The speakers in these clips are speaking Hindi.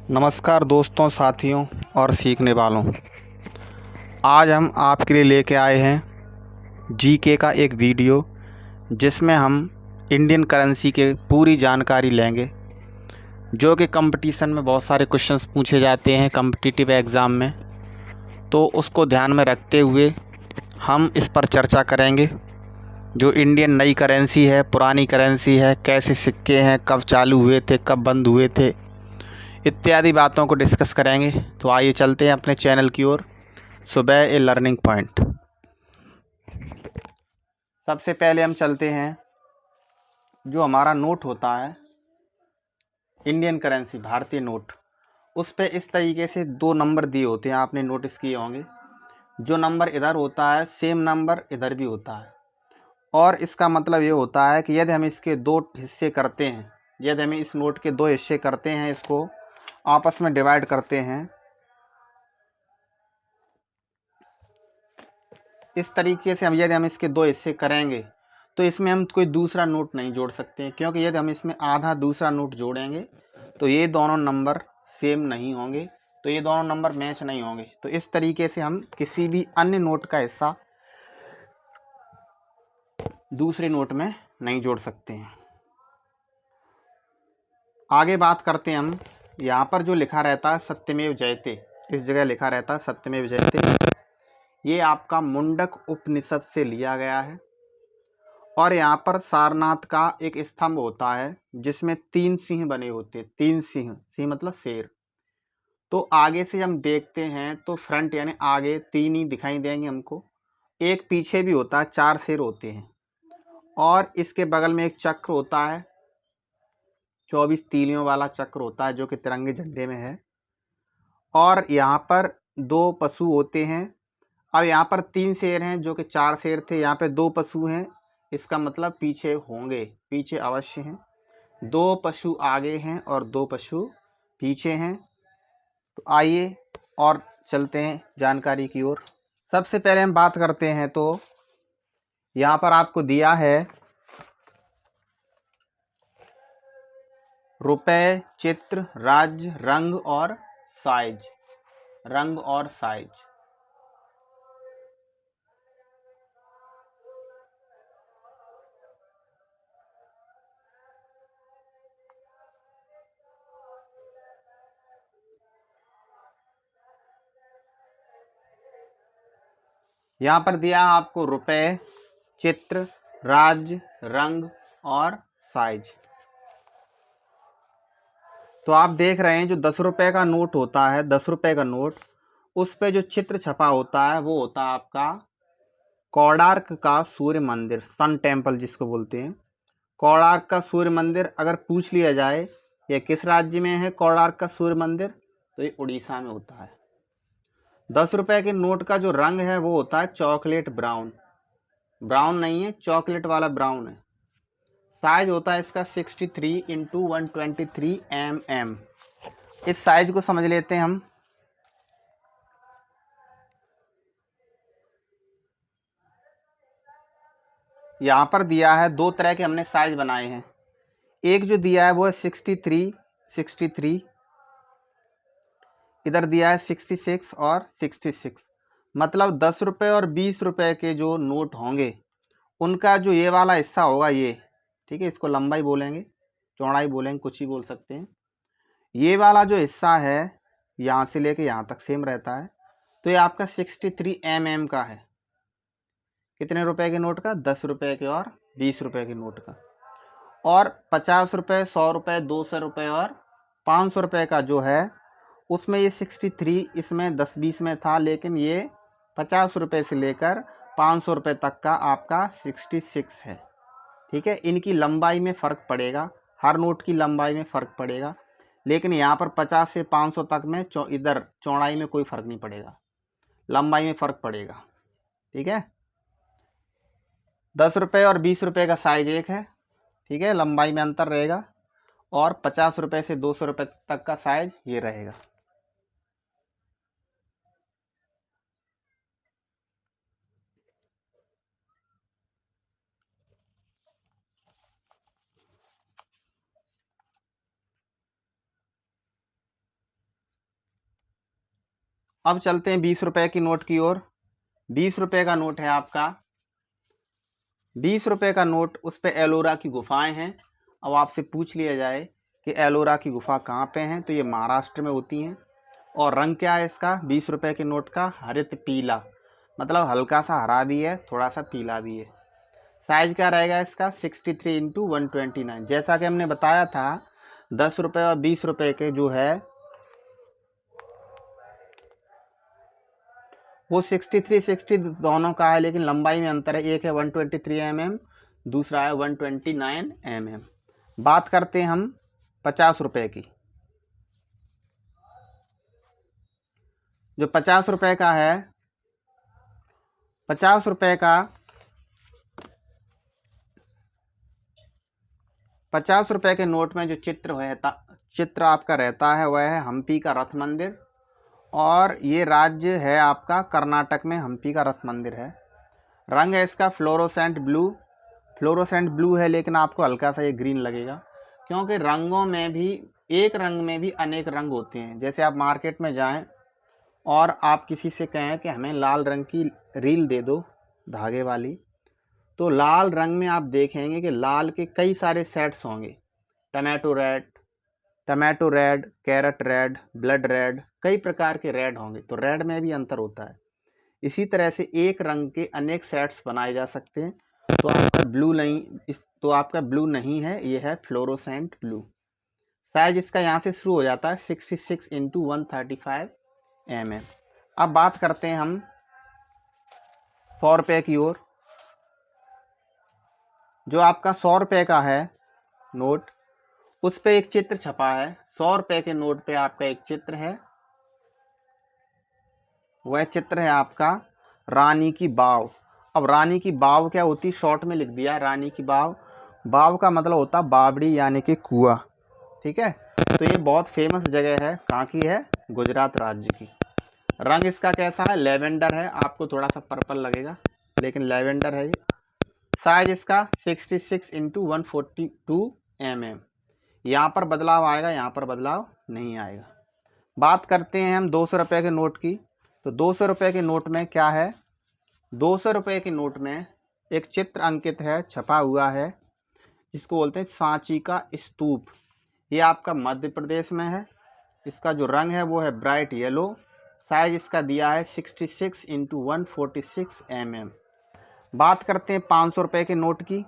नमस्कार दोस्तों, साथियों और सीखने वालों। आज हम आपके लिए लेके आए हैं जीके का एक वीडियो, जिसमें हम इंडियन करेंसी के पूरी जानकारी लेंगे, जो कि कंपटीशन में बहुत सारे क्वेश्चंस पूछे जाते हैं कॉम्पिटिटिव एग्ज़ाम में। तो उसको ध्यान में रखते हुए हम इस पर चर्चा करेंगे। जो इंडियन नई करेंसी है, पुरानी करेंसी है, कैसे सिक्के हैं, कब चालू हुए थे, कब बंद हुए थे, इत्यादि बातों को डिस्कस करेंगे। तो आइए चलते हैं अपने चैनल की ओर। सुबह ए लर्निंग पॉइंट। सबसे पहले हम चलते हैं, जो हमारा नोट होता है इंडियन करेंसी, भारतीय नोट, उस पे इस तरीके से दो नंबर दिए होते हैं, आपने नोटिस किए होंगे। जो नंबर इधर होता है, सेम नंबर इधर भी होता है। और इसका मतलब ये होता है कि यदि हम इसके दो हिस्से करते हैं, यदि हम इस नोट के दो हिस्से करते हैं, इसको आपस में डिवाइड करते हैं इस तरीके से, यदि हम इसके दो हिस्से करेंगे तो इसमें हम कोई दूसरा नोट नहीं जोड़ सकते हैं, क्योंकि यदि हम इसमें आधा दूसरा नोट जोड़ेंगे तो ये दोनों नंबर सेम नहीं होंगे, तो ये दोनों नंबर मैच नहीं होंगे। तो इस तरीके से हम किसी भी अन्य नोट का हिस्सा दूसरे नोट में नहीं जोड़ सकते हैं। आगे बात करते हैं हम। यहाँ पर जो लिखा रहता है सत्यमेव जयते, इस जगह लिखा रहता है सत्यमेव जयते, ये आपका मुंडक उपनिषद से लिया गया है। और यहाँ पर सारनाथ का एक स्तंभ होता है जिसमें 3 सिंह बने होते हैं। 3 सिंह, सिंह मतलब शेर। तो आगे से हम देखते हैं तो फ्रंट यानी आगे 3 ही दिखाई देंगे हमको। एक पीछे भी होता है, 4 शेर होते हैं। और इसके बगल में एक चक्र होता है, 24 तीलियों वाला चक्र होता है, जो कि तिरंगे झंडे में है। और यहाँ पर 2 पशु होते हैं। अब यहाँ पर 3 शेर हैं, जो कि 4 शेर थे। यहाँ पे 2 पशु हैं, इसका मतलब पीछे होंगे, पीछे अवश्य हैं। 2 पशु आगे हैं और 2 पशु पीछे हैं। तो आइए और चलते हैं जानकारी की ओर। सबसे पहले हम बात करते हैं, तो यहाँ पर आपको दिया है रुपए, चित्र, राज्य, रंग और साइज। रंग और साइज। यहाँ पर दिया आपको रुपए, चित्र, राज्य, रंग और साइज। तो आप देख रहे हैं, जो 10 रुपए का नोट होता है, 10 रुपए का नोट, उस पे जो चित्र छपा होता है वो होता है आपका कोणार्क का सूर्य मंदिर, सन टेम्पल जिसको बोलते हैं। कोणार्क का सूर्य मंदिर अगर पूछ लिया जाए ये किस राज्य में है कोणार्क का सूर्य मंदिर, तो ये उड़ीसा में होता है। 10 रुपए के नोट का जो रंग है वो होता है चॉकलेट ब्राउन। ब्राउन नहीं है, चॉकलेट वाला ब्राउन है। साइज होता है इसका 63x123 mm। इस साइज को समझ लेते हैं हम। यहाँ पर दिया है, 2 तरह के हमने साइज बनाए हैं। एक जो दिया है वो है 63, इधर दिया है 66 और 66। मतलब 10 रुपये और 20 रुपये के जो नोट होंगे, उनका जो ये वाला हिस्सा होगा, ये ठीक है, इसको लंबाई बोलेंगे, चौड़ाई बोलेंगे, कुछ ही बोल सकते हैं। ये वाला जो हिस्सा है यहाँ से लेके यहाँ तक सेम रहता है। तो ये आपका 63 mm का है। कितने रुपए के नोट का? 10 रुपए के और 20 रुपए के नोट का। और 50 रुपये, 100 रुपये, 200 रुपये और 500 रुपये का जो है, उसमें ये 63 इसमें 10-20 में था, लेकिन ये 50 रुपये से लेकर 500 रुपये तक का आपका 66 है। ठीक है, इनकी लंबाई में फ़र्क पड़ेगा, हर नोट की लंबाई में फ़र्क पड़ेगा, लेकिन यहाँ पर 50 से 500 तक में इधर चौड़ाई में कोई फ़र्क नहीं पड़ेगा, लंबाई में फ़र्क पड़ेगा। ठीक है, 10 रुपये और 20 रुपये का साइज एक है, ठीक है, लंबाई में अंतर रहेगा। और 50 रुपये से 200 रुपये तक का साइज ये रहेगा। अब चलते हैं 20 रुपए की नोट की ओर। 20 रुपए का नोट है आपका, 20 रुपए का नोट, उस पे एलोरा की गुफाएं हैं। अब आपसे पूछ लिया जाए कि एलोरा की गुफा कहाँ पे हैं, तो ये महाराष्ट्र में होती हैं। और रंग क्या है इसका 20 रुपए के नोट का? हरित पीला, मतलब हल्का सा हरा भी है, थोड़ा सा पीला भी है। साइज क्या रहेगा इसका? 63x129। जैसा कि हमने बताया था 10 रुपए और 20 रुपए के जो है वो 63 60 दोनों का है, लेकिन लंबाई में अंतर है। एक है 123 mm, दूसरा है 129 mm। बात करते हैं हम 50 रुपए की। जो 50 रुपए का है, 50 रुपए का 50 रुपए के नोट में जो चित्र आपका रहता है वह है हम्पी का रथ मंदिर। और ये राज्य है आपका कर्नाटक में, हम्पी का रथ मंदिर है। रंग है इसका फ्लोरोसेंट ब्लू, फ्लोरोसेंट ब्लू है, लेकिन आपको हल्का सा ये ग्रीन लगेगा, क्योंकि रंगों में भी, एक रंग में भी अनेक रंग होते हैं। जैसे आप मार्केट में जाएं और आप किसी से कहें कि हमें लाल रंग की रील दे दो धागे वाली, तो लाल रंग में आप देखेंगे कि लाल के कई सारे सेट्स होंगे। Tomato red, carrot red, blood red, कई प्रकार के रेड होंगे, तो रेड में भी अंतर होता है। इसी तरह से एक रंग के अनेक सेट्स बनाए जा सकते हैं। तो आपका ब्लू नहीं है, ये है फ्लोरोसेंट ब्लू। साइज इसका यहाँ से शुरू हो जाता है 66x135 mm। अब बात करते हैं हम 100 रुपए की ओर। जो आपका 100 रुपए का है नोट, उस पे एक चित्र छपा है। 100 रुपए के नोट पे आपका एक चित्र है, वह चित्र है आपका रानी की बाव। अब रानी की बाव क्या होती, शॉर्ट में लिख दिया रानी की बाव। बाव का मतलब होता बावड़ी यानी कि कुआं, ठीक है। तो ये बहुत फेमस जगह है, कहाँ की है? गुजरात राज्य की। रंग इसका कैसा है? लेवेंडर है, आपको थोड़ा सा पर्पल लगेगा, लेकिन लेवेंडर है ये। साइज इसका 66x142 mm। यहाँ पर बदलाव आएगा, यहाँ पर बदलाव नहीं आएगा। बात करते हैं हम 200 रुपए के नोट की। तो 200 रुपए के नोट में क्या है? 200 रुपए के नोट में एक चित्र अंकित है, छपा हुआ है, जिसको बोलते हैं सांची का स्तूप। ये आपका मध्य प्रदेश में है। इसका जो रंग है वो है ब्राइट येलो। साइज इसका दिया है 66x146 mm। बात करते हैं 500 रुपए के नोट की।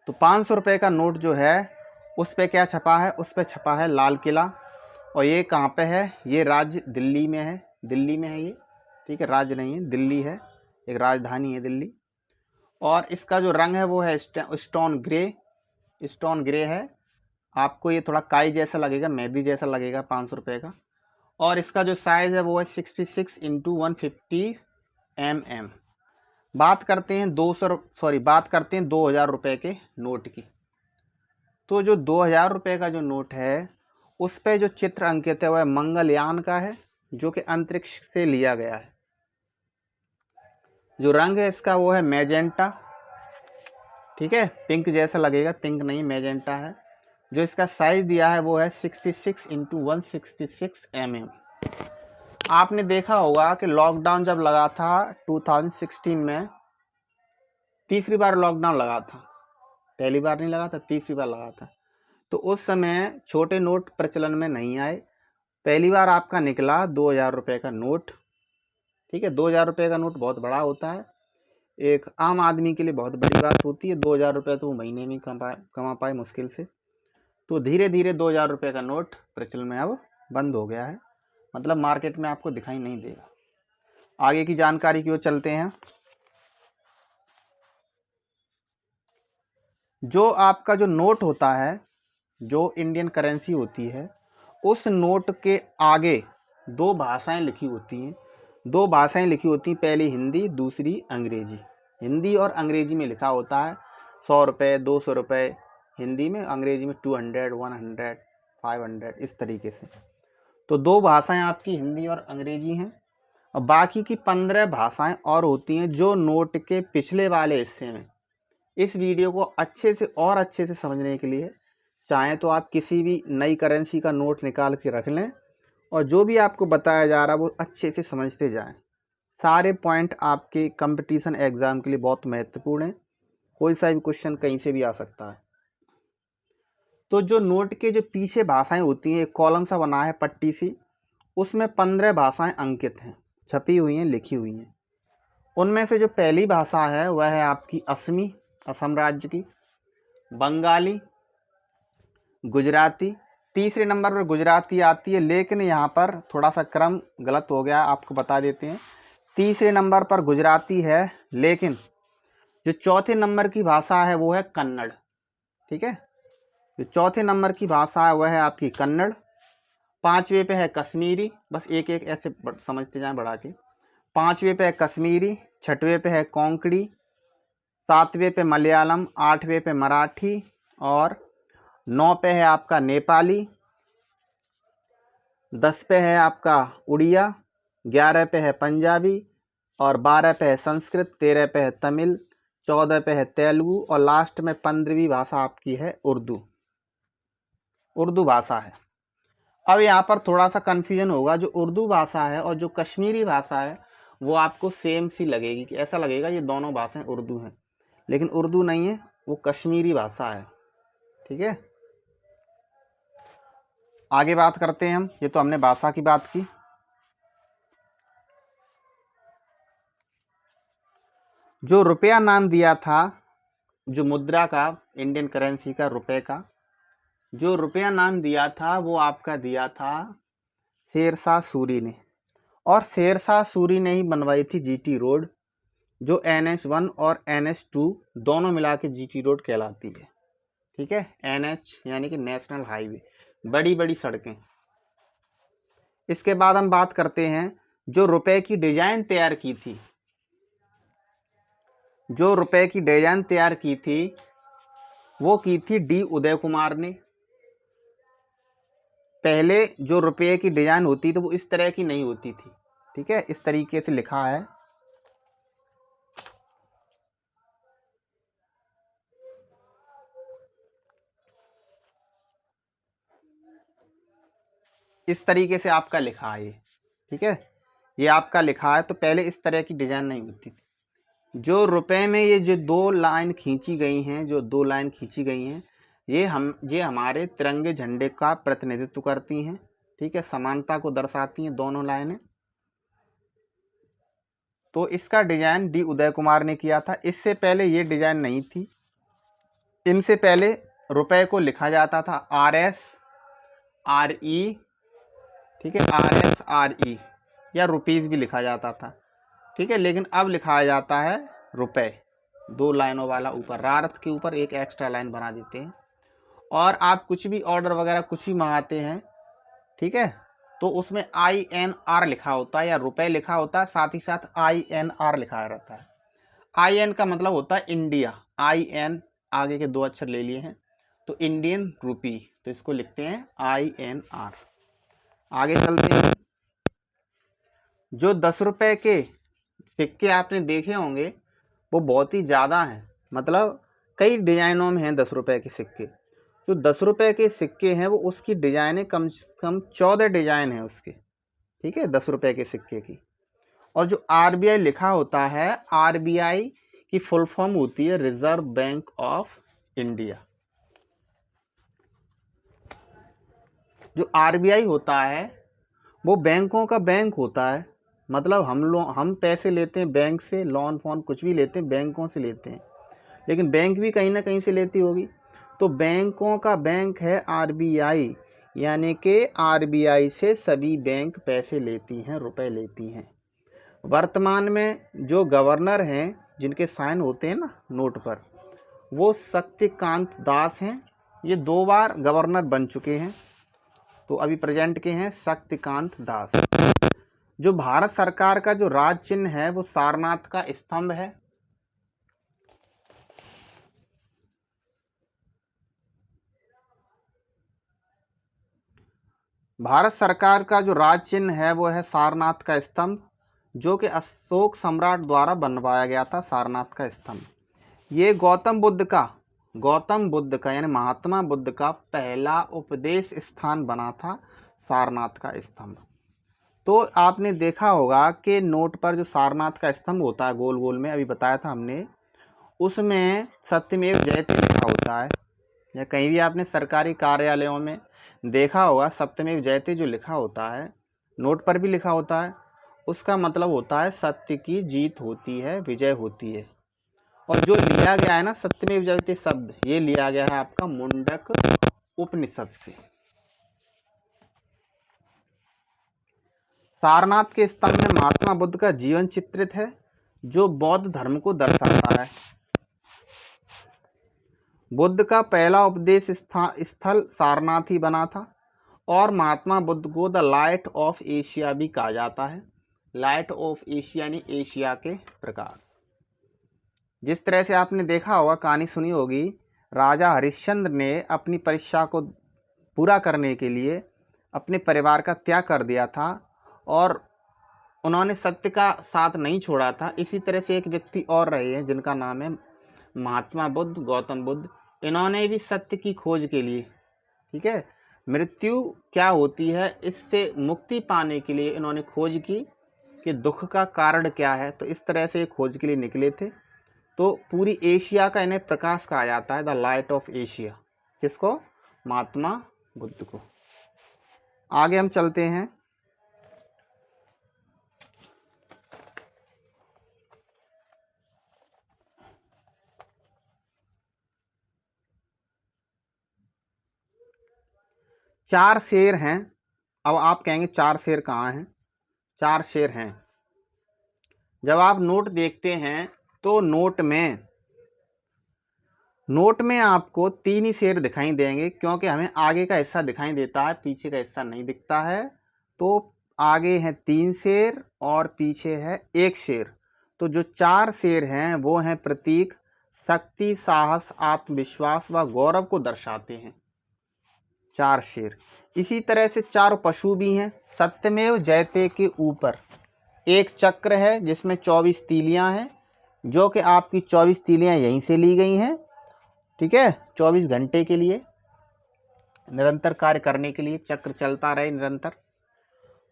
तो 500 रुपए का नोट जो है उस पे क्या छपा है? उस पे छपा है लाल किला। और ये कहाँ पे है? ये राज्य दिल्ली में है, दिल्ली में है ये, ठीक है, राज्य नहीं है, दिल्ली है, एक राजधानी है दिल्ली। और इसका जो रंग है वो है स्टोन ग्रे है। आपको ये थोड़ा काई जैसा लगेगा, मेहंदी जैसा लगेगा 500 रुपए का। और इसका जो साइज है वो है 66x150 mm। बात करते हैं 2000 रुपए के नोट की। तो जो 2000 रुपए का जो नोट है उस पे जो चित्र अंकित है वह मंगलयान का है, जो कि अंतरिक्ष से लिया गया है। जो रंग है इसका वो है मैजेंटा, ठीक है, पिंक जैसा लगेगा, पिंक नहीं मैजेंटा है। जो इसका साइज दिया है वो है 66x166 mm। आपने देखा होगा कि लॉकडाउन जब लगा था 2016 में, तीसरी बार लॉकडाउन लगा था, पहली बार नहीं लगा था, तीसरी बार लगा था। तो उस समय छोटे नोट प्रचलन में नहीं आए। पहली बार आपका निकला 2000 रुपए का नोट, ठीक है। 2000 रुपए का नोट बहुत बड़ा होता है, एक आम आदमी के लिए बहुत बड़ी बात होती है। 2000 रुपये तो वो महीने में कमा पाए मुश्किल से। तो धीरे धीरे 2000 रुपये का नोट प्रचलन में अब बंद हो गया है, मतलब मार्केट में आपको दिखाई नहीं देगा। आगे की जानकारी की ओर चलते हैं। जो आपका जो नोट होता है, जो इंडियन करेंसी होती है, उस नोट के आगे दो भाषाएं लिखी होती हैं। पहली हिंदी, दूसरी अंग्रेजी। हिंदी और अंग्रेजी में लिखा होता है 100 रुपये, 200 रुपये हिंदी में, अंग्रेजी में 200, 100, 500, इस तरीके से। तो दो भाषाएं आपकी हिंदी और अंग्रेजी हैं। और बाकी की 15 भाषाएं और होती हैं जो नोट के पिछले वाले हिस्से में। इस वीडियो को अच्छे से समझने के लिए चाहें तो आप किसी भी नई करेंसी का नोट निकाल के रख लें और जो भी आपको बताया जा रहा है वो अच्छे से समझते जाएं। सारे पॉइंट आपके कंपटीशन एग्जाम के लिए बहुत महत्वपूर्ण है। कोई सा भी क्वेश्चन कहीं से भी आ सकता है। तो जो नोट के जो पीछे भाषाएं होती हैं, एक कॉलम सा बना है पट्टी सी, उसमें 15 भाषाएं अंकित हैं, छपी हुई हैं, लिखी हुई हैं। उनमें से जो पहली भाषा है वह है आपकी असमी, असम राज्य की, बंगाली, गुजराती। तीसरे नंबर पर गुजराती आती है, लेकिन यहाँ पर थोड़ा सा क्रम गलत हो गया, आपको बता देते हैं। तीसरे नंबर पर गुजराती है, लेकिन जो चौथे नंबर की भाषा है वो है कन्नड़। ठीक है, जो चौथे नंबर की भाषा है वह है आपकी कन्नड़। पांचवे पे है कश्मीरी, बस एक एक ऐसे समझते जाएं बढ़ा के। पांचवे पे है कश्मीरी, छठवें पे है कोंकणी, सातवें पे मलयालम, आठवें पे मराठी, और 9 पे है आपका नेपाली, 10 पे है आपका उड़िया, 11 पे है पंजाबी, और 12 पे है संस्कृत, 13 पे है तमिल, 14 पे है तेलुगु, और लास्ट में 15वीं भाषा आपकी है उर्दू। उर्दू भाषा है। अब यहाँ पर थोड़ा सा कन्फ्यूजन होगा, जो उर्दू भाषा है और जो कश्मीरी भाषा है वो आपको सेम सी लगेगी, कि ऐसा लगेगा ये दोनों भाषाएं उर्दू हैं, लेकिन उर्दू नहीं है, वो कश्मीरी भाषा है। ठीक है, आगे बात करते हैं हम। ये तो हमने भाषा की बात की। जो रुपया नाम दिया था, जो मुद्रा का, इंडियन करेंसी का, रुपए का जो रुपया नाम दिया था वो आपका दिया था शेरशाह सूरी ने। और शेरशाह सूरी ने ही बनवाई थी जीटी रोड, जो NH1 और NH2 दोनों मिला के जीटी रोड कहलाती है। ठीक है, NH यानी कि नेशनल हाईवे, बड़ी बड़ी सड़कें। इसके बाद हम बात करते हैं जो रुपए की डिजाइन तैयार की थी। जो रुपए की डिजाइन तैयार की थी वो की थी D उदय कुमार ने। पहले जो रुपये की डिजाइन होती थी वो इस तरह की नहीं होती थी। ठीक है, इस तरीके से लिखा है। इस तरीके से आपका लिखा है ये। ठीक है, ये आपका लिखा है, तो पहले इस तरह की डिजाइन नहीं होती थी। जो रुपए में ये जो दो लाइन खींची गई हैं, जो दो लाइन खींची गई हैं, ये हमारे तिरंगे झंडे का प्रतिनिधित्व करती हैं। ठीक है, समानता को दर्शाती हैं दोनों लाइनें। तो इसका डिजाइन D उदय कुमार ने किया था। इससे पहले ये डिजाइन नहीं थी। इनसे पहले रुपए को लिखा जाता था RSRE। ठीक है, RSRE या रुपीज भी लिखा जाता था। ठीक है, लेकिन अब लिखा जाता है रुपए, दो लाइनों वाला, ऊपर रारत के ऊपर एक एक्स्ट्रा लाइन बना देते हैं। और आप कुछ भी ऑर्डर वगैरह कुछ भी मंगाते हैं, ठीक है, तो उसमें INR लिखा होता है या रुपए लिखा होता है, साथ ही साथ INR लिखा रहता है। IN का मतलब होता है इंडिया, IN आगे के दो अक्षर ले लिए हैं, तो इंडियन रुपी, तो इसको लिखते हैं INR। आगे चलते हैं। जो 10 रुपए के सिक्के आपने देखे होंगे वो बहुत ही ज़्यादा हैं, मतलब कई डिजाइनों में हैं 10 रुपए के सिक्के। जो 10 रुपए के सिक्के हैं वो उसकी डिजाइनें कम से कम 14 डिजाइन है उसके। ठीक है, 10 रुपए के सिक्के की। और जो RBI लिखा होता है, RBI की फुल फॉर्म होती है रिजर्व बैंक ऑफ इंडिया। जो RBI होता है वो बैंकों का बैंक होता है, मतलब हम पैसे लेते हैं बैंक से, लोन फोन कुछ भी लेते हैं बैंकों से लेते हैं, लेकिन बैंक भी कहीं ना कहीं से लेती होगी। तो बैंकों का बैंक है RBI, यानी कि RBI से सभी बैंक पैसे लेती हैं, रुपए लेती हैं। वर्तमान में जो गवर्नर हैं, जिनके साइन होते हैं ना नोट पर, वो शक्तिकांत दास हैं। ये 2 बार गवर्नर बन चुके हैं, तो अभी प्रेजेंट के हैं शक्तिकांत दास। जो भारत सरकार का जो राज चिन्ह है वो सारनाथ का स्तंभ है। भारत सरकार का जो राज चिन्ह है वो है सारनाथ का स्तंभ, जो कि अशोक सम्राट द्वारा बनवाया गया था। सारनाथ का स्तंभ ये गौतम बुद्ध का यानी महात्मा बुद्ध का पहला उपदेश स्थान बना था। सारनाथ का स्तंभ। तो आपने देखा होगा कि नोट पर जो सारनाथ का स्तंभ होता है गोल गोल में, अभी बताया था हमने, उसमें सत्यमेव जयते लिखा होता है। या कहीं भी आपने सरकारी कार्यालयों में देखा होगा सत्यमेव जयते जो लिखा होता है, नोट पर भी लिखा होता है, उसका मतलब होता है सत्य की जीत होती है, विजय होती है। और जो लिया गया है ना सत्यमेव जयते शब्द, ये लिया गया है आपका मुंडक उपनिषद से। सारनाथ के स्तंभ में महात्मा बुद्ध का जीवन चित्रित है, जो बौद्ध धर्म को दर्शाता है। बुद्ध का पहला उपदेश स्थल सारनाथ ही बना था, और महात्मा बुद्ध को द लाइट ऑफ एशिया भी कहा जाता है। लाइट ऑफ एशिया यानी एशिया के प्रकाश। जिस तरह से आपने देखा होगा, कहानी सुनी होगी, राजा हरिश्चंद्र ने अपनी परीक्षा को पूरा करने के लिए अपने परिवार का त्याग कर दिया था और उन्होंने सत्य का साथ नहीं छोड़ा था। इसी तरह से एक व्यक्ति और रहे हैं जिनका नाम है महात्मा बुद्ध, गौतम बुद्ध। इन्होंने भी सत्य की खोज के लिए, ठीक है, मृत्यु क्या होती है इससे मुक्ति पाने के लिए इन्होंने खोज की कि दुख का कारण क्या है। तो इस तरह से खोज के लिए निकले थे। तो पूरी एशिया का इन्हें प्रकाश कहा जाता है, द लाइट ऑफ एशिया। किसको? महात्मा बुद्ध को। आगे हम चलते हैं। चार शेर हैं। अब आप कहेंगे चार शेर कहाँ हैं? चार शेर हैं। जब आप नोट देखते हैं तो नोट में आपको तीन ही शेर दिखाई देंगे, क्योंकि हमें आगे का हिस्सा दिखाई देता है, पीछे का हिस्सा नहीं दिखता है। तो आगे हैं तीन शेर और पीछे है एक शेर। तो जो चार शेर हैं वो हैं प्रतीक, शक्ति, साहस, आत्मविश्वास व गौरव को दर्शाते हैं। चार शेर। इसी तरह से चार पशु भी हैं। सत्यमेव जयते के ऊपर एक चक्र है जिसमें 24 तीलियां हैं, जो कि आपकी 24 तीलियां यहीं से ली गई हैं, ठीक है। 24 घंटे के लिए निरंतर कार्य करने के लिए चक्र चलता रहे निरंतर।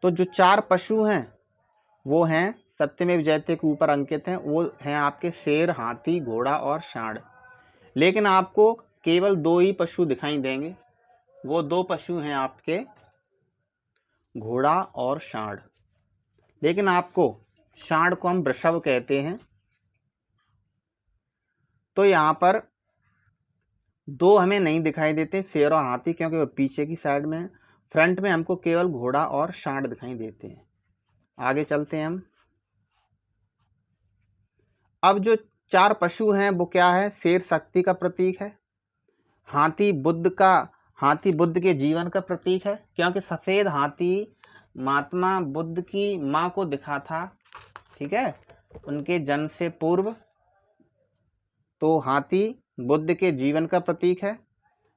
तो जो चार पशु हैं वो हैं सत्यमेव जयते के ऊपर अंकित हैं, वो हैं आपके शेर, हाथी, घोड़ा और सांड। लेकिन आपको केवल दो ही पशु दिखाई देंगे। वो दो पशु हैं आपके घोड़ा और सांड। लेकिन आपको सांड को हम वृषभ कहते हैं। तो यहाँ पर दो हमें नहीं दिखाई देते, शेर और हाथी, क्योंकि वो पीछे की साइड में है। फ्रंट में हमको केवल घोड़ा और सांड दिखाई देते हैं। आगे चलते हैं हम। अब जो चार पशु हैं वो क्या है? शेर शक्ति का प्रतीक है, हाथी बुद्ध के जीवन का प्रतीक है, क्योंकि सफेद हाथी महात्मा बुद्ध की माँ को दिखा था, ठीक है, उनके जन्म से पूर्व। तो हाथी बुद्ध के जीवन का प्रतीक है।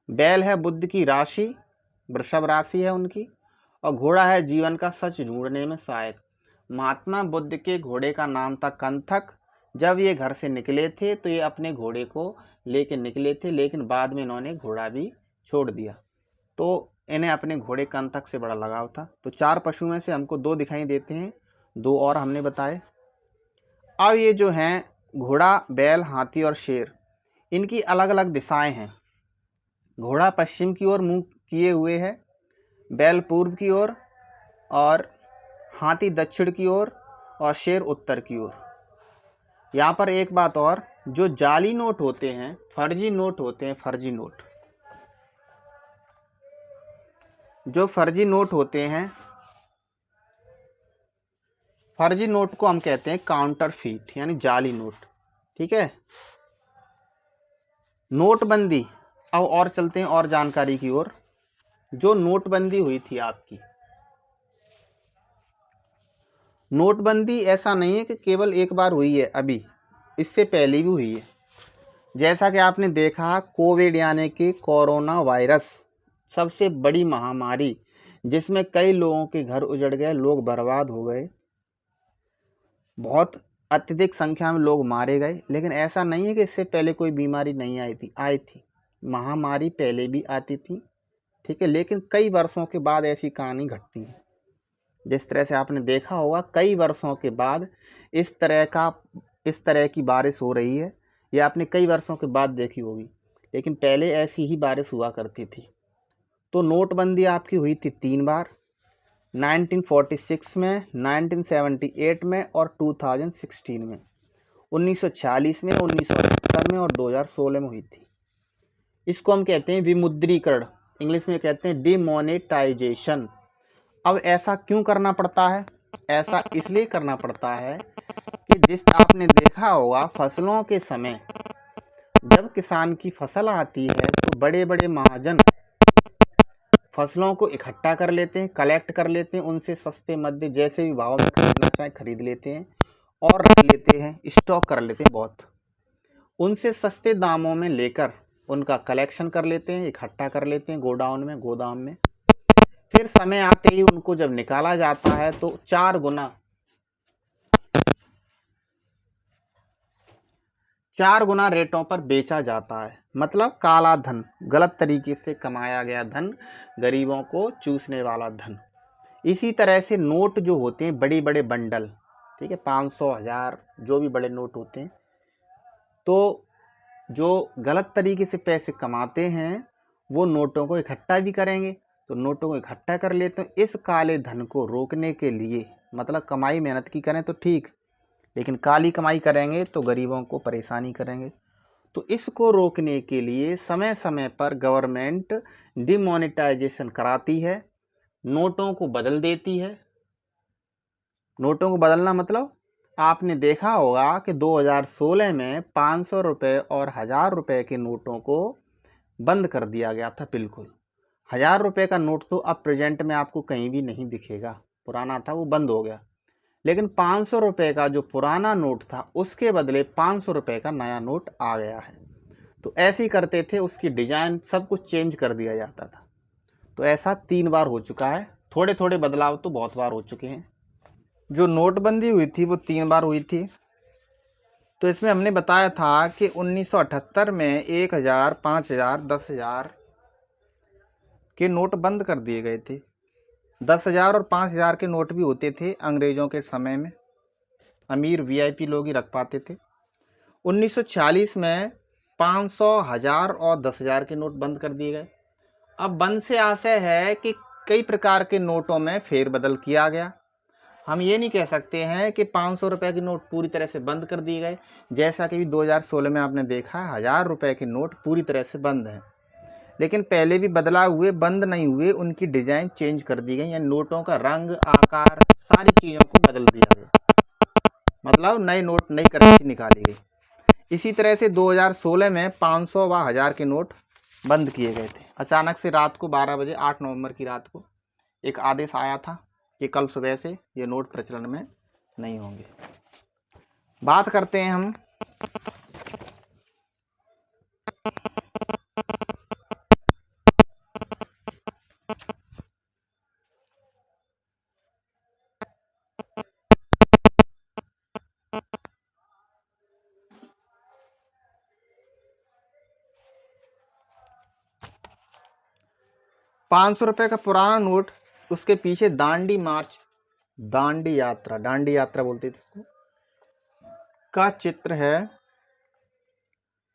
बैल है बुद्ध की राशि, वृषभ राशि है उनकी। और घोड़ा है जीवन का सच ढूंढने में सहायक। महात्मा बुद्ध के घोड़े का नाम था कंथक। जब ये घर से निकले थे तो ये अपने घोड़े को लेकर निकले थे, लेकिन बाद में इन्होंने घोड़ा भी छोड़ दिया। तो इन्हें अपने घोड़े कंथक से बड़ा लगाव था। तो चार पशु में से हमको दो दिखाई देते हैं, दो और हमने बताए। अब ये जो हैं घोड़ा, बैल, हाथी और शेर, इनकी अलग अलग दिशाएं हैं। घोड़ा पश्चिम की ओर मुंह किए हुए है, बैल पूर्व की ओर, और हाथी दक्षिण की ओर, और शेर उत्तर की ओर। यहाँ पर एक बात और, जो जाली नोट होते हैं, फर्जी नोट होते हैं, फर्जी नोट, जो फर्जी नोट होते हैं, फर्जी नोट को हम कहते हैं काउंटरफीट, यानी जाली नोट, ठीक है। नोटबंदी, अब और चलते हैं और जानकारी की ओर। जो नोटबंदी हुई थी आपकी, नोटबंदी ऐसा नहीं है कि केवल एक बार हुई है, अभी इससे पहले भी हुई है। जैसा कि आपने देखा, कोविड यानी कि कोरोना वायरस, सबसे बड़ी महामारी, जिसमें कई लोगों के घर उजड़ गए, लोग बर्बाद हो गए, बहुत अत्यधिक संख्या में लोग मारे गए। लेकिन ऐसा नहीं है कि इससे पहले कोई बीमारी नहीं आई थी, आई थी। महामारी पहले भी आती थी, ठीक है। लेकिन कई वर्षों के बाद ऐसी कहानी घटती है। जिस तरह से आपने देखा होगा कई वर्षों के बाद इस तरह की बारिश हो रही है, ये आपने कई वर्षों के बाद देखी होगी, लेकिन पहले ऐसी ही बारिश हुआ करती थी। तो नोटबंदी आपकी हुई थी 3 बार, 1946 में, 1978 में और 2016 में, 1946 में, 1978 में और 2016 में हुई थी। इसको हम कहते हैं विमुद्रीकरण, इंग्लिश में कहते हैं डिमोनेटाइजेशन। अब ऐसा क्यों करना पड़ता है? ऐसा इसलिए करना पड़ता है कि जिस आपने देखा होगा फसलों के समय जब किसान की फसल आती है तो बड़े बड़े महाजन फसलों को इकट्ठा कर लेते हैं, कलेक्ट कर लेते हैं, उनसे सस्ते मध्य जैसे भी भाव में खरीदना चाहे खरीद लेते हैं और रख लेते हैं, स्टॉक कर लेते हैं बहुत। उनसे सस्ते दामों में लेकर उनका कलेक्शन कर लेते हैं, इकट्ठा कर लेते हैं गोडाउन में, गोदाम में। फिर समय आते ही उनको जब निकाला जाता है तो 4 गुना रेटों पर बेचा जाता है। मतलब काला धन, गलत तरीके से कमाया गया धन, गरीबों को चूसने वाला धन। इसी तरह से नोट जो होते हैं बड़े बड़े बंडल, ठीक है, 500, 1000 जो भी बड़े नोट होते हैं, तो जो गलत तरीके से पैसे कमाते हैं वो नोटों को इकट्ठा भी करेंगे, तो नोटों को इकट्ठा कर लेते हैं। इस काले धन को रोकने के लिए, मतलब कमाई मेहनत की करें तो ठीक, लेकिन काली कमाई करेंगे तो गरीबों को परेशानी करेंगे। तो इसको रोकने के लिए समय समय पर गवर्नमेंट डिमोनेटाइजेशन कराती है, नोटों को बदल देती है। नोटों को बदलना मतलब आपने देखा होगा कि 2016 में 500 रुपये और 1000 रुपये के नोटों को बंद कर दिया गया था बिल्कुल। 1000 रुपये का नोट तो अब प्रेजेंट में आपको कहीं भी नहीं दिखेगा, पुराना था वो बंद हो गया। लेकिन 500 रुपये का जो पुराना नोट था उसके बदले 500 रुपये का नया नोट आ गया है। तो ऐसे ही करते थे, उसकी डिजाइन सब कुछ चेंज कर दिया जाता था। तो ऐसा 3 बार हो चुका है, थोड़े थोड़े बदलाव तो बहुत बार हो चुके हैं। जो नोटबंदी हुई थी वो 3 बार हुई थी। तो इसमें हमने बताया था कि 1978 में 1000, 5000, 10,000 के नोट बंद कर दिए गए थे। 10,000 और 5,000 के नोट भी होते थे अंग्रेजों के समय में, अमीर वीआईपी लोग ही रख पाते थे। 1940 में 500, 1000 और 10,000 के नोट बंद कर दिए गए। अब बंद से आशय है कि कई प्रकार के नोटों में फेरबदल किया गया। हम ये नहीं कह सकते हैं कि 500 रुपये के नोट पूरी तरह से बंद कर दिए गए, जैसा कि 2016 में आपने देखा 1000 रुपये के नोट पूरी तरह से बंद हैं। लेकिन पहले भी बदलाव हुए, बंद नहीं हुए, उनकी डिजाइन चेंज कर दी गई, यानी नोटों का रंग, आकार, सारी चीज़ों को बदल दिया गया, मतलब नए नोट, नई करेंसी निकाली गई। इसी तरह से 2016 में 500 व 1000 के नोट बंद किए गए थे। अचानक से रात को 12 बजे 8 नवंबर की रात को एक आदेश आया था कि कल सुबह से ये नोट प्रचलन में नहीं होंगे। बात करते हैं हम 500 रुपये का पुराना नोट, उसके पीछे दांडी मार्च, दांडी यात्रा बोलते थे इसको, का चित्र है।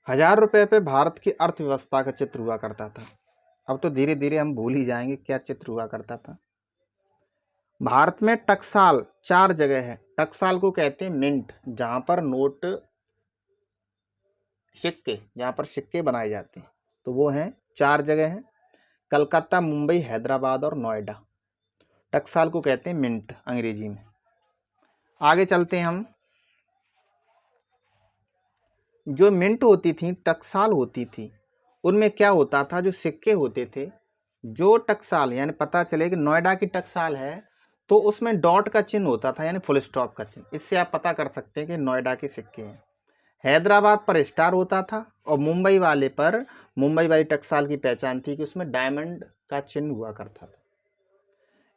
1000 रुपये पे भारत की अर्थव्यवस्था का चित्र हुआ करता था। अब तो धीरे धीरे हम भूल ही जाएंगे क्या चित्र हुआ करता था। भारत में टकसाल 4 जगह है। टकसाल को कहते हैं मिंट, जहां पर नोट, सिक्के, जहां पर सिक्के बनाए जाते हैं, तो वो हैं 4 जगह हैं, कलकत्ता, मुंबई, हैदराबाद और नोएडा। टकसाल को कहते हैं मिंट अंग्रेजी में। आगे चलते हैं हम। जो मिंट होती थी, टकसाल होती थी, उनमें क्या होता था, जो सिक्के होते थे, जो टकसाल, यानी पता चले कि नोएडा की टकसाल है तो उसमें डॉट का चिन्ह होता था, यानी फुल स्टॉप का चिन्ह। इससे आप पता कर सकते हैं कि नोएडा के सिक्के हैं। हैदराबाद पर स्टार होता था और मुंबई वाले पर, मुंबई वाली टकसाल की पहचान थी कि उसमें डायमंड का चिन्ह हुआ करता था।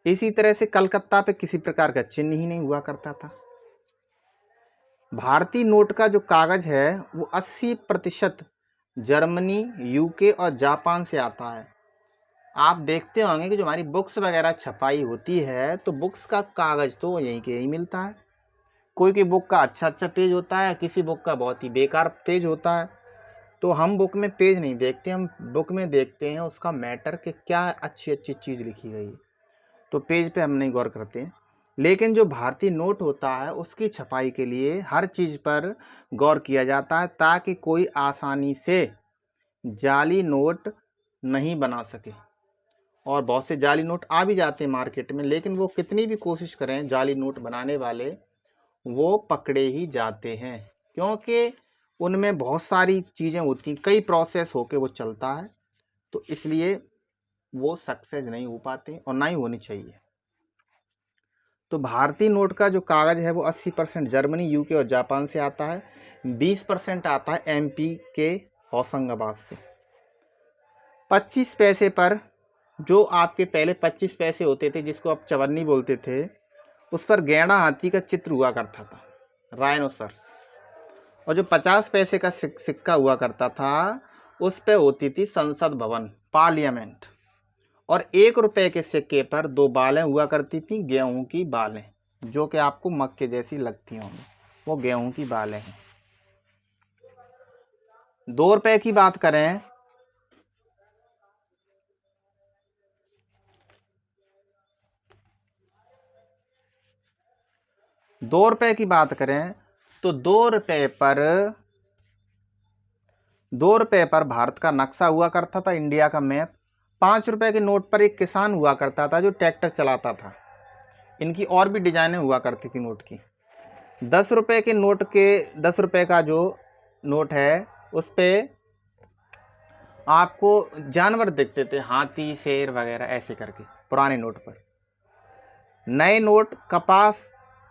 इसी तरह से कलकत्ता पे किसी प्रकार का चिन्ह ही नहीं हुआ करता था। भारतीय नोट का जो कागज है वो 80% जर्मनी, यूके और जापान से आता है। आप देखते होंगे कि जो हमारी बुक्स वगैरह छपाई होती है तो बुक्स का कागज़ तो यहीं के यहीं मिलता है। कोई बुक का अच्छा पेज होता है, किसी बुक का बहुत ही बेकार पेज होता है। तो हम बुक में पेज नहीं देखते, हम बुक में देखते हैं उसका मैटर कि क्या अच्छी चीज़ लिखी गई है। तो पेज पे हम नहीं गौर करते। लेकिन जो भारतीय नोट होता है उसकी छपाई के लिए हर चीज़ पर गौर किया जाता है ताकि कोई आसानी से जाली नोट नहीं बना सके। और बहुत से जाली नोट आ भी जाते हैं मार्केट में, लेकिन वो कितनी भी कोशिश करें जाली नोट बनाने वाले, वो पकड़े ही जाते हैं, क्योंकि उनमें बहुत सारी चीज़ें होती हैं, कई प्रोसेस होके वो चलता है। तो इसलिए वो सक्सेस नहीं हो पाते और ना ही होनी चाहिए। तो भारतीय नोट का जो कागज़ है वो 80% जर्मनी, यूके और जापान से आता है। 20% आता है एमपी के होशंगाबाद से। 25 पैसे पर जो आपके पहले 25 पैसे होते थे जिसको आप चवन्नी बोलते थे, उस पर गैंडा हाथी का चित्र हुआ करता था, राइनोसर्स। और जो 50 पैसे का सिक्का हुआ करता था उस पे होती थी संसद भवन, पार्लियामेंट। और 1 रुपए के सिक्के पर 2 बालें हुआ करती थी, गेहूं की बालें, जो कि आपको मक्के जैसी लगती होंगी, वो गेहूं की बालें हैं। 2 रुपए की बात करें, तो 2 रुपए पर भारत का नक्शा हुआ करता था, इंडिया का मैप। 5 रुपए के नोट पर एक किसान हुआ करता था जो ट्रैक्टर चलाता था। इनकी और भी डिजाइनें हुआ करती थी नोट की। 10 रुपए के नोट के 10 रुपए का जो नोट है उस पे आपको जानवर दिखते थे, हाथी, शेर वगैरह ऐसे करके, पुराने नोट पर। नए नोट कपास,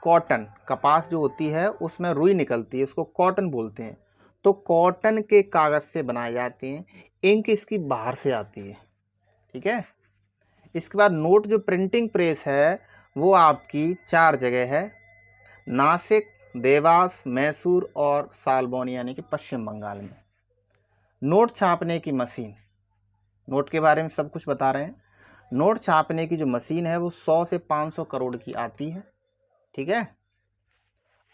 कॉटन, कपास जो होती है उसमें रुई निकलती है, उसको कॉटन बोलते हैं। तो कॉटन के कागज से बनाए जाते हैं। इंक इसकी बाहर से आती है, ठीक है। इसके बाद नोट जो प्रिंटिंग प्रेस है वो आपकी 4 जगह है, नासिक, देवास, मैसूर और सालबोनी यानी कि पश्चिम बंगाल में। नोट छापने की मशीन, नोट के बारे में सब कुछ बता रहे हैं। नोट छापने की जो मशीन है वो 100 से 500 करोड़ की आती है, ठीक है।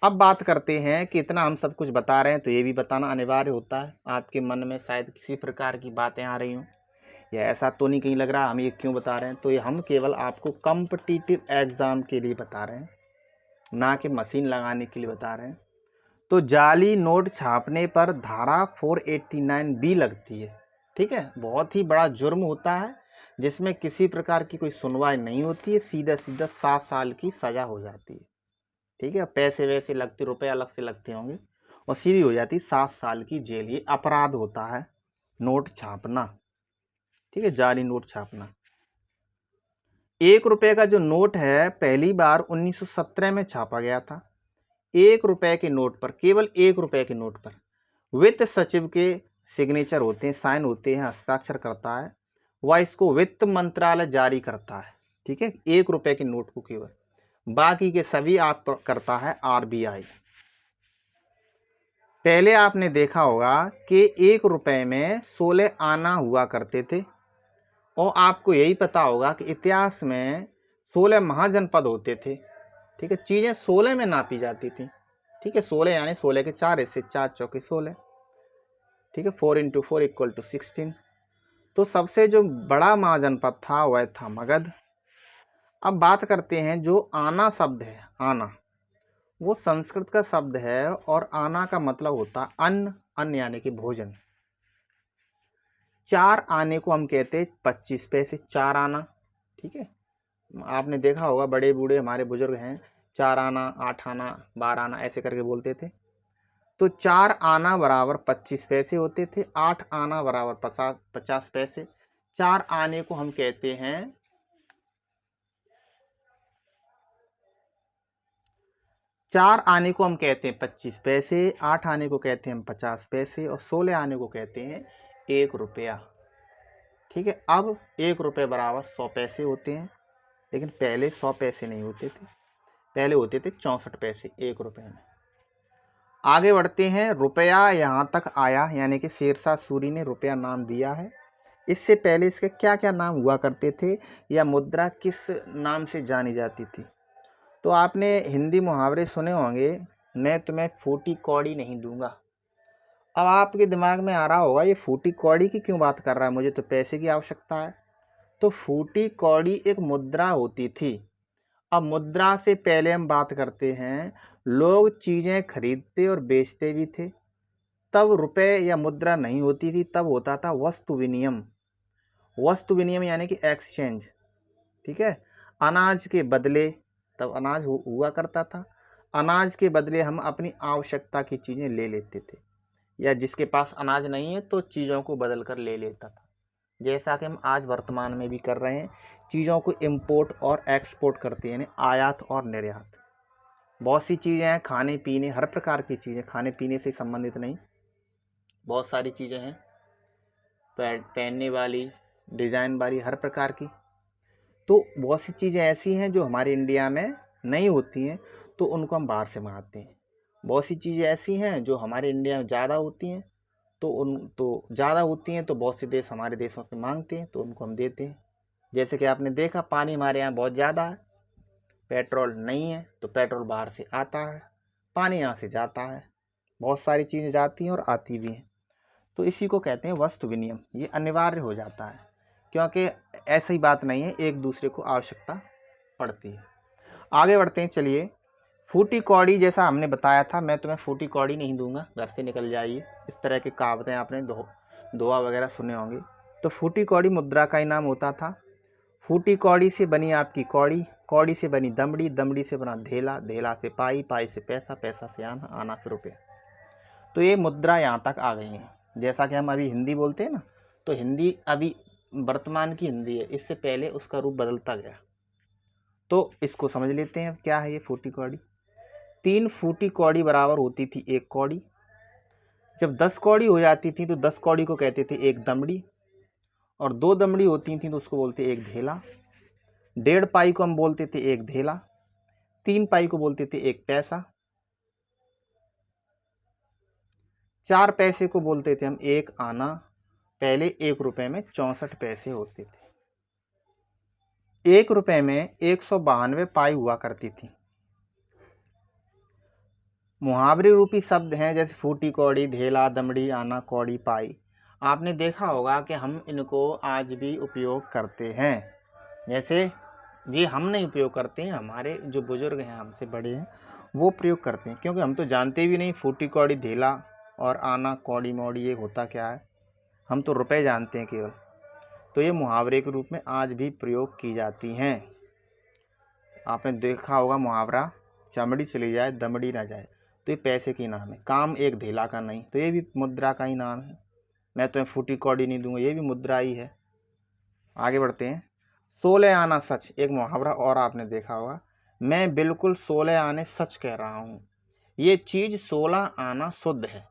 अब बात करते हैं कि इतना हम सब कुछ बता रहे हैं तो ये भी बताना अनिवार्य होता है। आपके मन में शायद किसी प्रकार की बातें आ रही हों, या ऐसा तो नहीं कहीं लग रहा हम ये क्यों बता रहे हैं। तो ये हम केवल आपको कॉम्पिटिटिव एग्जाम के लिए बता रहे हैं, ना कि मशीन लगाने के लिए बता रहे हैं। तो जाली नोट छापने पर धारा 489B लगती है, ठीक है। बहुत ही बड़ा जुर्म होता है जिसमें किसी प्रकार की कोई सुनवाई नहीं होती है, सीधा सीधा 7 साल की सजा हो जाती है, ठीक है। पैसे वैसे लगते, रुपए अलग से लगते होंगे, और सीधी हो जाती 7 साल की जेल। ये अपराध होता है नोट छापना, ठीक है, जाली नोट छापना। 1 रुपए का जो नोट है पहली बार 1917 में छापा गया था। 1 रुपए के नोट पर, केवल 1 रुपए के नोट पर वित्त सचिव के सिग्नेचर होते हैं, साइन होते हैं, हस्ताक्षर करता है वह, इसको वित्त मंत्रालय जारी करता है, ठीक है। 1 रुपए के नोट को केवल, बाकी के सभी आप करता है आरबीआई। पहले आपने देखा होगा कि 1 रुपए में 16 आना हुआ करते थे, और आपको यही पता होगा कि इतिहास में 16 महाजनपद होते थे, ठीक है। चीज़ें 16 में नापी जाती थी, ठीक है। 16 यानी 16 के 4 हिस्से, 4 चौके 16, ठीक है। 4 × 4 = 16। तो सबसे जो बड़ा महाजनपद था वह था मगध। अब बात करते हैं जो आना शब्द है, आना वो संस्कृत का शब्द है, और आना का मतलब होता अन्न, अन्न यानी कि भोजन। 4 आने को हम कहते हैं 25 पैसे, 4 आना, ठीक है। आपने देखा होगा बड़े बूढ़े हमारे बुजुर्ग हैं, 4 आना, 8 आना, 12 आना ऐसे करके बोलते थे। तो 4 आना बराबर 25 पैसे होते थे, 8 आना बराबर 50 पैसे। 4 आने को हम कहते हैं 4 आने को हम कहते हैं 25 पैसे, 8 आने को कहते हैं हम 50 पैसे, और 16 आने को कहते हैं 1 रुपया, ठीक है। अब 1 रुपये बराबर 100 पैसे होते हैं, लेकिन पहले 100 पैसे नहीं होते थे, पहले होते थे 64 पैसे 1 रुपये में। आगे बढ़ते हैं, रुपया यहाँ तक आया, यानी कि शेरशाह सूरी ने रुपया नाम दिया है। इससे पहले इसके क्या क्या नाम हुआ करते थे या मुद्रा किस नाम से जानी जाती थी। तो आपने हिंदी मुहावरे सुने होंगे, मैं तुम्हें फूटी कौड़ी नहीं दूंगा। अब आपके दिमाग में आ रहा होगा ये फूटी कौड़ी की क्यों बात कर रहा है, मुझे तो पैसे की आवश्यकता है। तो फूटी कौड़ी एक मुद्रा होती थी। अब मुद्रा से पहले हम बात करते हैं, लोग चीजें खरीदते और बेचते भी थे। तब रुपए या मुद्रा नहीं होती थी, तब होता था वस्तु विनिमय। वस्तु विनिमय यानी कि एक्सचेंज, ठीक है। अनाज के बदले, तब अनाज हुआ करता था, अनाज के बदले हम अपनी आवश्यकता की चीजें ले लेते थे, या जिसके पास अनाज नहीं है तो चीज़ों को बदल कर ले लेता था। जैसा कि हम आज वर्तमान में भी कर रहे हैं, चीज़ों को इंपोर्ट और एक्सपोर्ट करते हैं, यानी आयात और निर्यात। बहुत सी चीज़ें हैं, खाने पीने, हर प्रकार की चीज़ें, खाने पीने से संबंधित नहीं, बहुत सारी चीज़ें हैं, पहनने वाली, डिज़ाइन वाली, हर प्रकार की। तो बहुत सी चीज़ें ऐसी हैं जो हमारे इंडिया में नहीं होती हैं, तो उनको हम बाहर से मंगाते हैं। बहुत सी चीज़ें ऐसी हैं जो हमारे इंडिया में ज़्यादा होती हैं, तो ज़्यादा होती हैं तो बहुत से देश हमारे देशों से मांगते हैं, तो उनको हम देते हैं। जैसे कि आपने देखा, पानी हमारे यहाँ बहुत ज़्यादा है, पेट्रोल नहीं है, तो पेट्रोल बाहर से आता है, पानी यहाँ से जाता है। बहुत सारी चीज़ें जाती हैं और आती भी हैं। तो इसी को कहते हैं वस्तु विनिमय। ये अनिवार्य हो जाता है, क्योंकि ऐसी बात नहीं है, एक दूसरे को आवश्यकता पड़ती है। आगे बढ़ते हैं, चलिए। फूटी कौड़ी, जैसा हमने बताया था, मैं तुम्हें फूटी कौड़ी नहीं दूंगा, घर से निकल जाइए, इस तरह की कहावतें आपने दोहा वगैरह सुने होंगे। तो फूटी कौड़ी मुद्रा का ही नाम होता था। फूटी कौड़ी से बनी आपकी कौड़ी, कौड़ी से बनी दमड़ी, दमड़ी से बना धेला, धेला से पाई, पाई से पैसा, पैसा से आना, आना से रुपये। तो ये मुद्रा यहाँ तक आ गई है। जैसा कि हम अभी हिंदी बोलते हैं ना, तो हिंदी अभी वर्तमान की हिंदी है, इससे पहले उसका रूप बदलता गया। तो इसको समझ लेते हैं, क्या है ये फूटी कौड़ी। 3 फूटी कौड़ी बराबर होती थी 1 कौड़ी। जब 10 कौड़ी हो जाती थी तो 10 कौड़ी को कहते थे 1 दमड़ी, और 2 दमड़ी होती थी तो उसको बोलते 1 धेला। 1.5 पाई को हम बोलते थे 1 धेला। 3 पाई को बोलते थे 1 पैसा। 4 पैसे को बोलते थे हम 1 आना। पहले 1 रुपए में 64 पैसे होते थे। 1 रुपए में 192 पाई हुआ करती थी। मुहावरे रूपी शब्द हैं जैसे फूटी कौड़ी, धेला, दमड़ी, आना, कौड़ी, पाई। आपने देखा होगा कि हम इनको आज भी उपयोग करते हैं। जैसे ये हम नहीं उपयोग करते हैं, हमारे जो बुजुर्ग हैं, हमसे बड़े हैं, वो प्रयोग करते हैं, क्योंकि हम तो जानते भी नहीं फूटी कौड़ी, धेला और आना, कौड़ी मौड़ी ये होता क्या है। हम तो रुपए जानते हैं केवल। तो ये मुहावरे के रूप में आज भी प्रयोग की जाती हैं। आपने देखा होगा मुहावरा, चमड़ी चली जाए दमड़ी ना जाए, तो ये पैसे की नाम है। काम एक धेला का नहीं, तो ये भी मुद्रा का ही नाम है। मैं तुम्हें फूटी कौड़ी नहीं दूंगा, ये भी मुद्रा ही है। आगे बढ़ते हैं। 16 आना सच, एक मुहावरा और आपने देखा होगा, मैं बिल्कुल 16 आने सच कह रहा हूँ, ये चीज़ 16 आना शुद्ध है।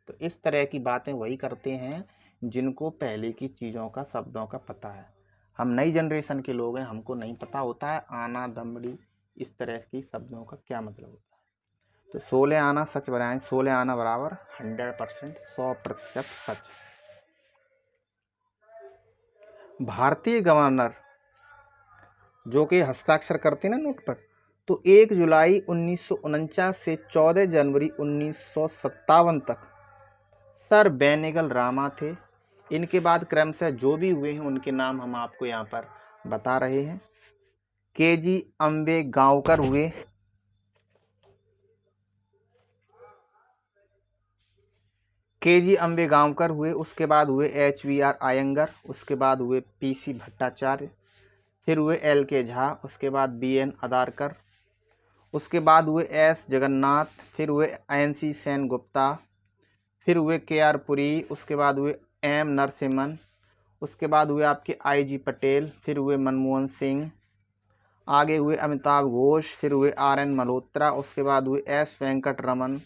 तो इस तरह की बातें वही करते हैं जिनको पहले की चीज़ों का, शब्दों का पता है। हम नई जनरेशन के लोग हैं, हमको नहीं पता होता है आना, दमड़ी, इस तरह की शब्दों का क्या मतलब होता है। तो 16 आना सच बनाएं, 16 आना बराबर 100%, 100% सच। भारतीय गवर्नर जो कि हस्ताक्षर करते हैं ना नोट पर, तो 1 जुलाई 1949 से 14 जनवरी 1957 तक सर बेनेगल रामा थे। इनके बाद क्रमशः जो भी हुए हैं उनके नाम हम आपको यहाँ पर बता रहे हैं। केजी अम्बेगांवकर हुए, केजी अम्बेगांवकर हुए, उसके बाद हुए HVR आयंगर, उसके बाद हुए PC भट्टाचार्य, फिर हुए LK झा, उसके बाद BN अदारकर, उसके बाद हुए S जगन्नाथ, फिर हुए NC सेन गुप्ता, फिर हुए KR पुरी, उसके बाद हुए M नरसिम्हन, उसके बाद हुए आपके IG पटेल, फिर हुए मनमोहन सिंह, आगे हुए अमिताभ घोष, फिर हुए RN मल्होत्रा, उसके बाद हुए S वेंकट रमन,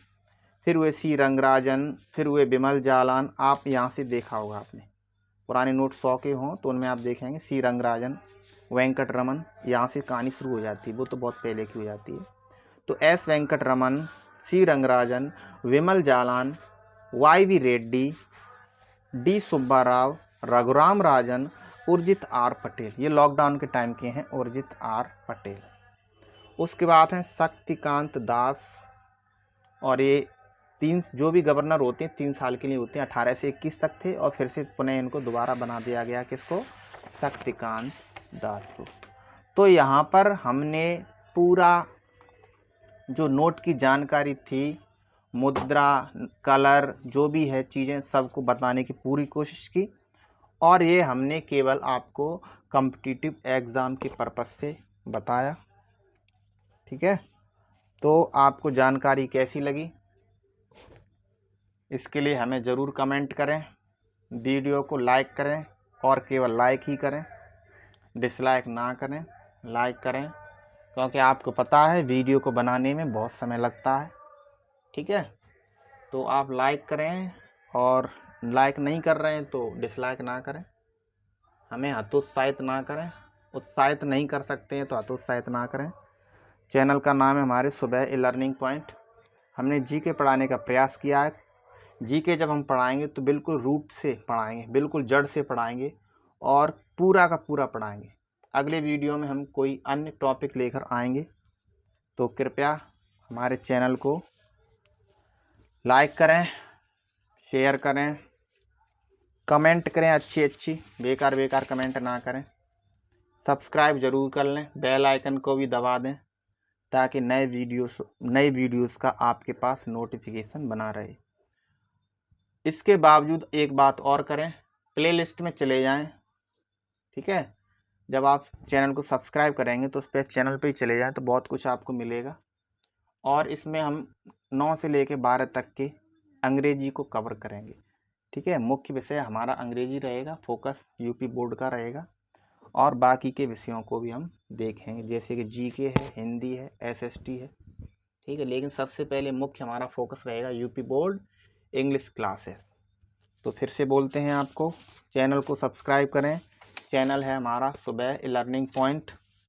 फिर हुए C रंगराजन, फिर हुए बिमल जालान। आप यहाँ से देखा होगा आपने, पुराने नोट 100 के हों तो उनमें आप देखेंगे C रंगराजन, वेंकट रमन, यहाँ से कहानी शुरू हो जाती है, वो तो बहुत पहले की हो जाती है। तो S Venkataraman, C Rangarajan, Bimal Jalan, YV Reddy, D Subba Rao, Raghuram Rajan, Urjit R Patel. ये लॉकडाउन के टाइम के हैं, उर्जित आर पटेल। उसके बाद हैं शक्तिकांत दास, और ये तीन जो भी गवर्नर होते हैं 3 साल के लिए होते हैं, 18 से 21 तक थे, और फिर से पुनः इनको दोबारा बना दिया गया, किसको? शक्तिकांत दास को। तो यहाँ पर हमने पूरा जो नोट की जानकारी थी, मुद्रा, कलर, जो भी है चीज़ें, सबको बताने की पूरी कोशिश की, और ये हमने केवल आपको कॉम्पिटिटिव एग्ज़ाम के पर्पस से बताया। ठीक है, तो आपको जानकारी कैसी लगी इसके लिए हमें ज़रूर कमेंट करें, वीडियो को लाइक करें, और केवल लाइक ही करें, डिसलाइक ना करें, लाइक करें, क्योंकि आपको पता है वीडियो को बनाने में बहुत समय लगता है। ठीक है, तो आप लाइक करें, और लाइक नहीं कर रहे हैं तो डिसलाइक ना करें, हमें हतोत्साहित ना करें, उत्साहित नहीं कर सकते हैं तो हतोत्साहित ना करें। चैनल का नाम है हमारे सुबह ए लर्निंग पॉइंट। हमने जीके पढ़ाने का प्रयास किया है। जीके जब हम पढ़ाएंगे तो बिल्कुल रूट से पढ़ाएंगे, बिल्कुल जड़ से पढ़ाएंगे, और पूरा का पूरा पढ़ाएंगे। अगले वीडियो में हम कोई अन्य टॉपिक लेकर आएंगे, तो कृपया हमारे चैनल को लाइक करें, शेयर करें, कमेंट करें, अच्छी बेकार कमेंट ना करें, सब्सक्राइब ज़रूर कर लें, बेल आइकन को भी दबा दें, ताकि नए वीडियोस का आपके पास नोटिफिकेशन बना रहे। इसके बावजूद एक बात और करें, प्लेलिस्ट में चले जाएं। ठीक है, जब आप चैनल को सब्सक्राइब करेंगे तो उस पर चैनल पे ही चले जाएं, तो बहुत कुछ आपको मिलेगा। और इसमें हम 9 से लेकर 12 तक के अंग्रेजी को कवर करेंगे। ठीक है, मुख्य विषय हमारा अंग्रेजी रहेगा, फोकस यूपी बोर्ड का रहेगा, और बाकी के विषयों को भी हम देखेंगे, जैसे कि जीके है, हिंदी है, एसएसटी है। ठीक है, लेकिन सबसे पहले मुख्य हमारा फोकस रहेगा यूपी बोर्ड इंग्लिश क्लासेस। तो फिर से बोलते हैं आपको, चैनल को सब्सक्राइब करें। चैनल है हमारा सुबह ए लर्निंग पॉइंट।